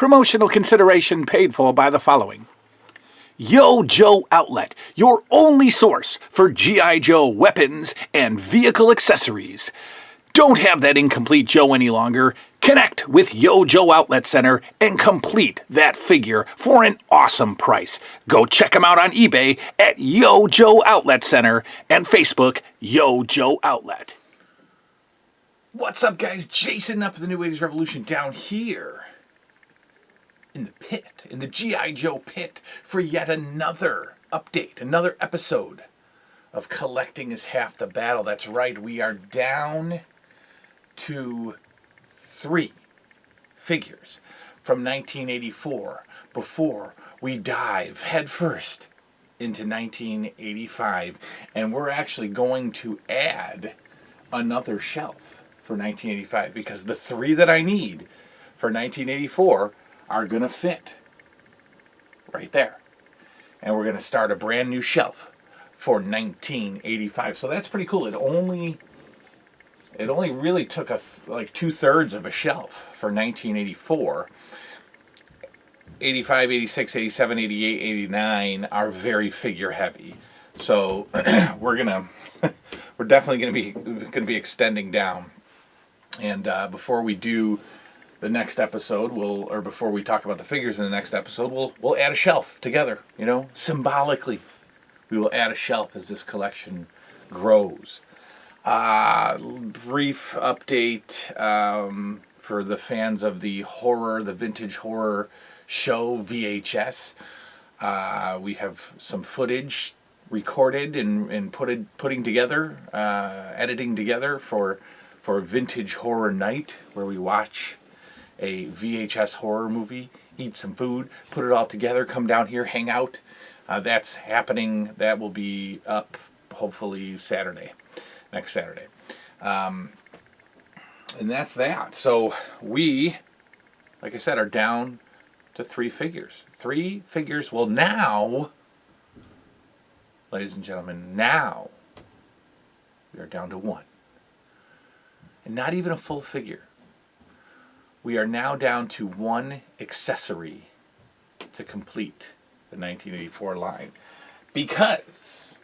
Promotional consideration paid for by the following. Yo Joe Outlet, your only source for G.I. Joe weapons and vehicle accessories. Don't have that incomplete Joe any longer. Connect with Yo Joe Outlet Center and complete that figure for an awesome price. Go check them out on eBay at Yo Joe Outlet Center and Facebook Yo Joe Outlet. What's up, guys? Jason up at the New 80s Revolution down here in the pit, in the G.I. Joe pit, for yet another update, another episode of Collecting is Half the Battle. That's right, we are down to 3 figures from 1984 before we dive headfirst into 1985. And we're actually going to add another shelf for 1985 because the 3 that I need for 1984 are going to fit right there. And we're going to start a brand new shelf for 1985. So that's pretty cool. It only really took like 2/3 of a shelf for 1984. 85, 86, 87, 88, 89 are very figure heavy. So we're definitely going to be extending down. And before we do the next episode, before we talk about the figures in the next episode, we'll add a shelf together, symbolically. We will add a shelf as this collection grows. Brief update for the fans of the vintage horror show VHS. We have some footage recorded and putting together, editing together for Vintage Horror Night, where we watch a VHS horror movie, eat some food, put it all together, come down here, hang out. That's happening. That will be up hopefully next Saturday. And that's that. So we, like I said, are down to 3 figures. 3 figures. Well, now, ladies and gentlemen, now we are down to 1. And not even a full figure. We are now down to 1 accessory to complete the 1984 line, because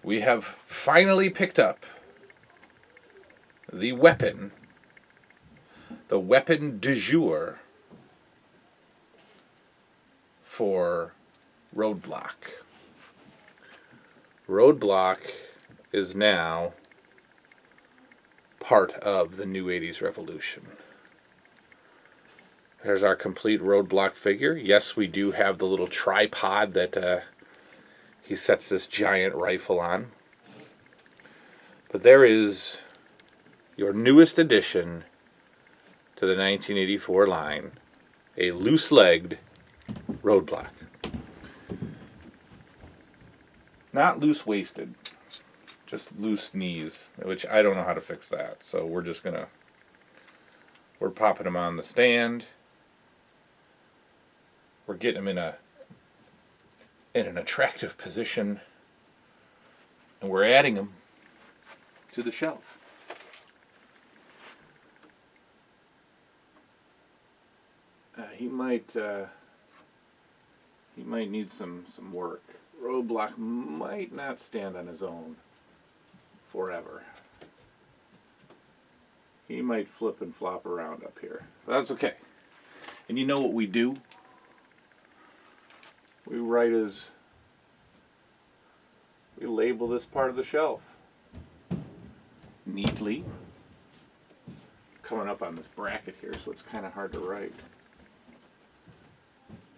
we have finally picked up the weapon du jour for Roadblock. Roadblock is now part of the New 80s Revolution. There's our complete Roadblock figure. Yes, we do have the little tripod that he sets this giant rifle on. But there is your newest addition to the 1984 line, a loose-legged Roadblock. Not loose-waisted. Just loose knees, which I don't know how to fix that. So we're popping him on the stand. We're getting him in an attractive position, and we're adding him to the shelf. He might need some work. Roadblock might not stand on his own forever. He might flip and flop around up here. But that's okay. And you know what we do? We label this part of the shelf neatly. Coming up on this bracket here, so it's kind of hard to write.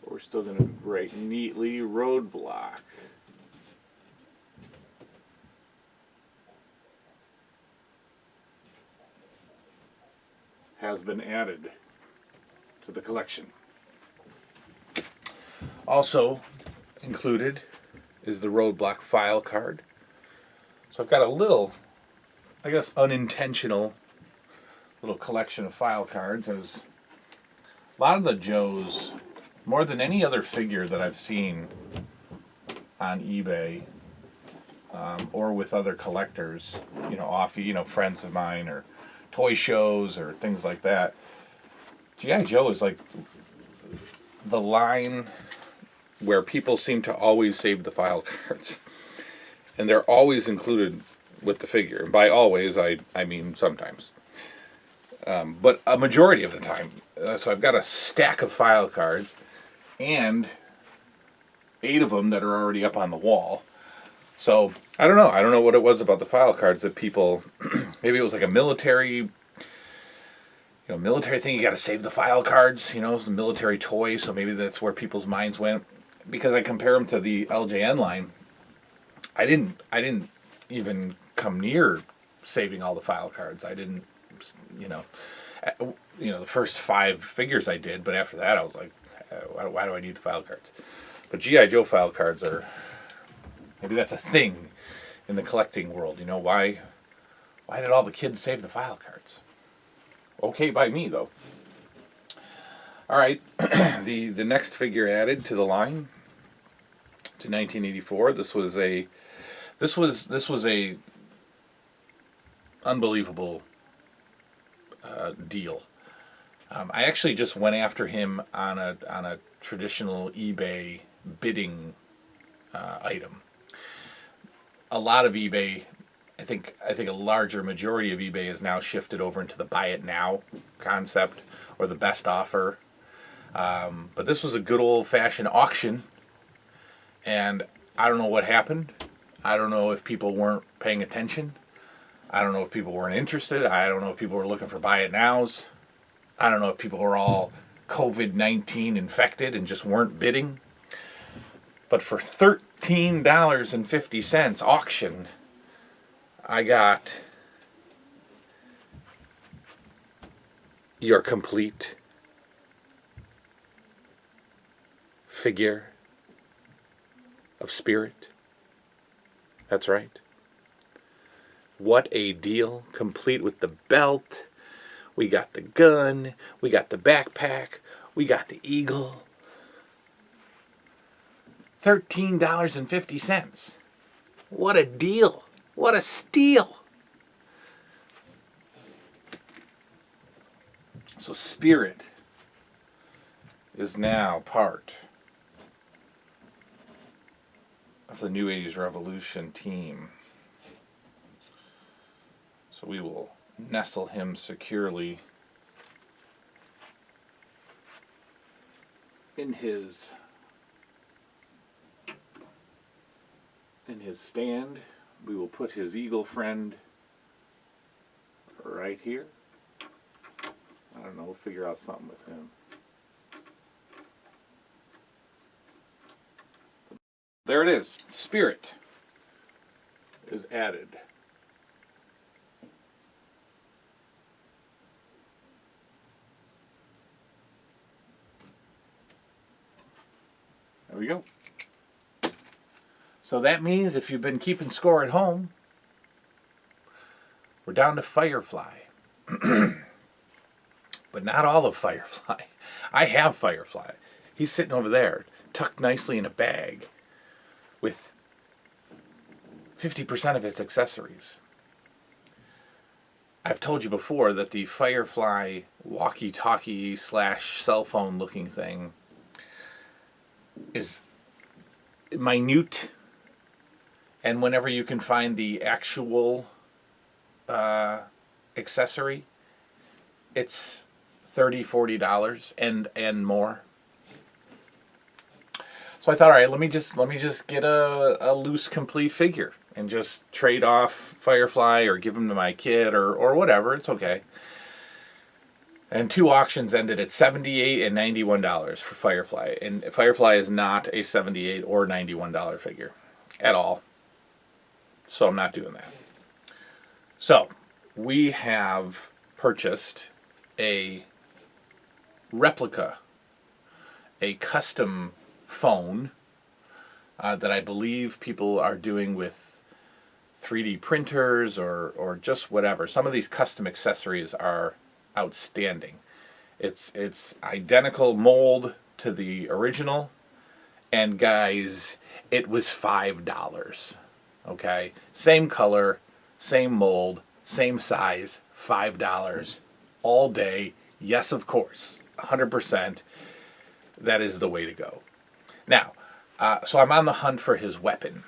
But we're still going to write neatly Roadblock. Has been added to the collection. Also included is the Roadblock file card. So I've got a little, I guess, unintentional little collection of file cards, as a lot of the Joes, more than any other figure that I've seen on eBay or with other collectors, friends of mine or toy shows or things like that, G.I. Joe is like the line where people seem to always save the file cards. And they're always included with the figure. And by always, I mean sometimes. But a majority of the time. So I've got a stack of file cards and 8 of them that are already up on the wall. So I don't know. I don't know what it was about the file cards that people, maybe it was like a military thing. You got to save the file cards. It's a military toy. So maybe that's where people's minds went. Because I compare them to the LJN line, I didn't even come near saving all the file cards. I didn't, the first 5 figures I did, but after that I was like, why do I need the file cards? But G.I. Joe file cards are, maybe that's a thing in the collecting world. Why did all the kids save the file cards? Okay by me, though. All right, the next figure added to the line to 1984. This was a unbelievable deal. I actually just went after him on a traditional eBay bidding item. A lot of eBay, I think a larger majority of eBay is now shifted over into the buy it now concept or the best offer. But this was a good old-fashioned auction, and I don't know what happened. I don't know if people weren't paying attention. I don't know if people weren't interested. I don't know if people were looking for buy it nows. I don't know if people were all COVID-19 infected and just weren't bidding. But for $13.50 auction, I got your complete figure of Spirit. That's right. What a deal. Complete with the belt. We got the gun. We got the backpack. We got the eagle. $13.50. What a deal. What a steal. So Spirit is now part of the New Age Revolution team. So we will nestle him securely in his stand. We will put his eagle friend right here. I don't know, we'll figure out something with him. There it is. Spirit is added. There we go. So that means if you've been keeping score at home, we're down to Firefly. But not all of Firefly. I have Firefly. He's sitting over there, tucked nicely in a bag with 50% of his accessories. I've told you before that the Firefly walkie-talkie / cell phone looking thing is minute, and whenever you can find the actual accessory, it's $30-$40 and more. So I thought, all right, let me just get a loose complete figure and just trade off Firefly or give him to my kid or whatever. It's okay. And 2 auctions ended at $78 and $91 for Firefly. And Firefly is not a $78 or $91 figure at all. So I'm not doing that. So we have purchased a replica, a custom phone that I believe people are doing with 3D printers or just whatever. Some of these custom accessories are outstanding. It's identical mold to the original, and guys, it was $5. Okay, same color, same mold, same size, $5 all day. Yes, of course. 100%, that is the way to go. Now, so I'm on the hunt for his weapon.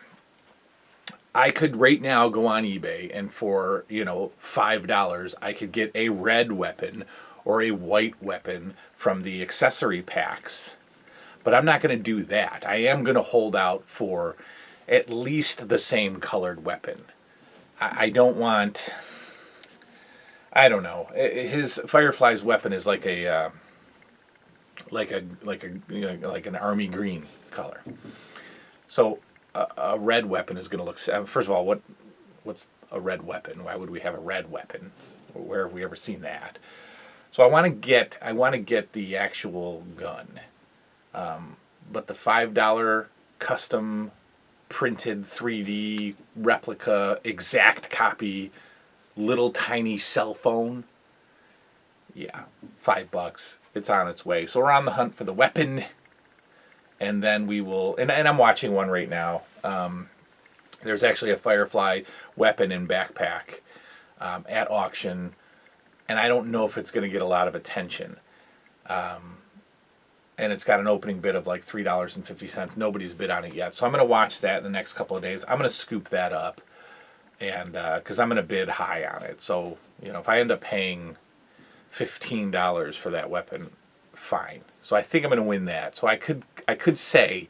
I could right now go on eBay and for, $5, I could get a red weapon or a white weapon from the accessory packs. But I'm not going to do that. I am going to hold out for at least the same colored weapon. I don't want... I don't know. His Firefly's weapon is like an army green color. So a red weapon is going to look. First of all, what's a red weapon? Why would we have a red weapon? Where have we ever seen that? So I want to get the actual gun, but the $5 custom printed 3D replica exact copy little tiny cell phone. Yeah, $5. It's on its way. So we're on the hunt for the weapon, and then we will. And I'm watching one right now. There's actually a Firefly weapon and backpack at auction, and I don't know if it's going to get a lot of attention. And it's got an opening bid of like $3.50. Nobody's bid on it yet, so I'm going to watch that in the next couple of days. I'm going to scoop that up, and because I'm going to bid high on it. So if I end up paying $15 for that weapon, fine. So I think I'm going to win that. So I could say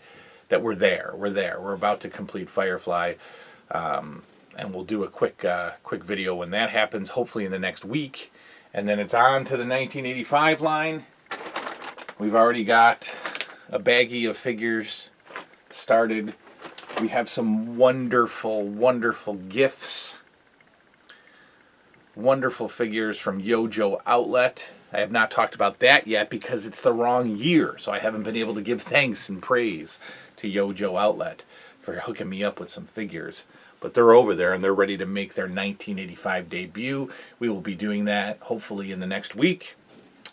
that we're there. We're about to complete Firefly, and we'll do a quick video when that happens. Hopefully in the next week, and then it's on to the 1985 line. We've already got a baggie of figures started. We have some wonderful, wonderful gifts. Wonderful figures from Yojo Outlet. I have not talked about that yet because it's the wrong year, so I haven't been able to give thanks and praise to Yojo Outlet for hooking me up with some figures. But they're over there and they're ready to make their 1985 debut. We will be doing that hopefully in the next week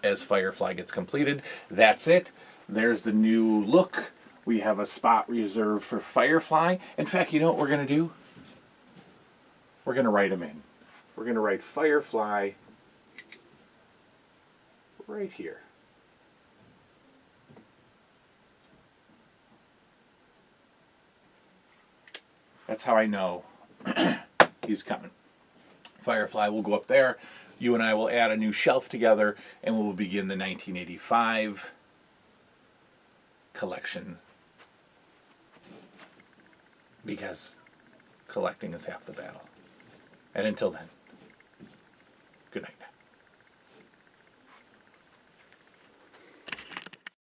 as Firefly gets completed. That's it. There's the new look. We have a spot reserved for Firefly. In fact, you know what we're going to do? We're going to write them in. We're going to write Firefly right here. That's how I know he's coming. Firefly will go up there. You and I will add a new shelf together, and we will begin the 1985 collection. Because collecting is half the battle. And until then,